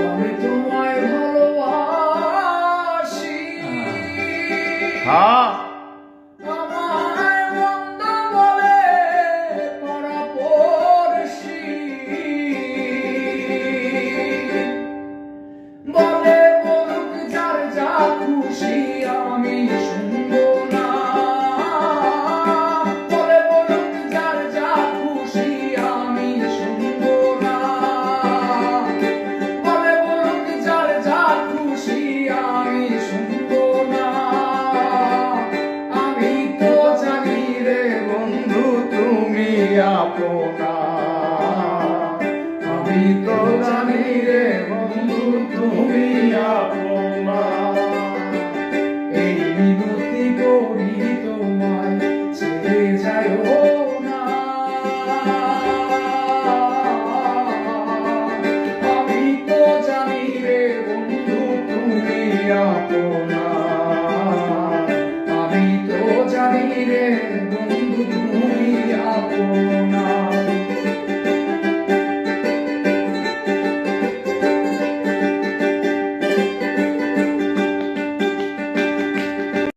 আমি তোমায় ভালোবাসি, হ্যাঁ আমায় মন্দ বলে পরাপরশী, বলে বলুক যার যা খুশি আমি শুনবো না, বলে বলুক যার যা খুশি আমি শুনবো না, বলে বলুক যার যা খুশি আমি শুনবো না। আমি তো জানি রে বন্ধু তুমি আপনা, আমি তো জানি রে বন্ধু তুমি আপনা। এই মিনতি করি তোমায় ছেড়ে যাইও না, আমি তো জানি রে বন্ধু তুমি আপনা।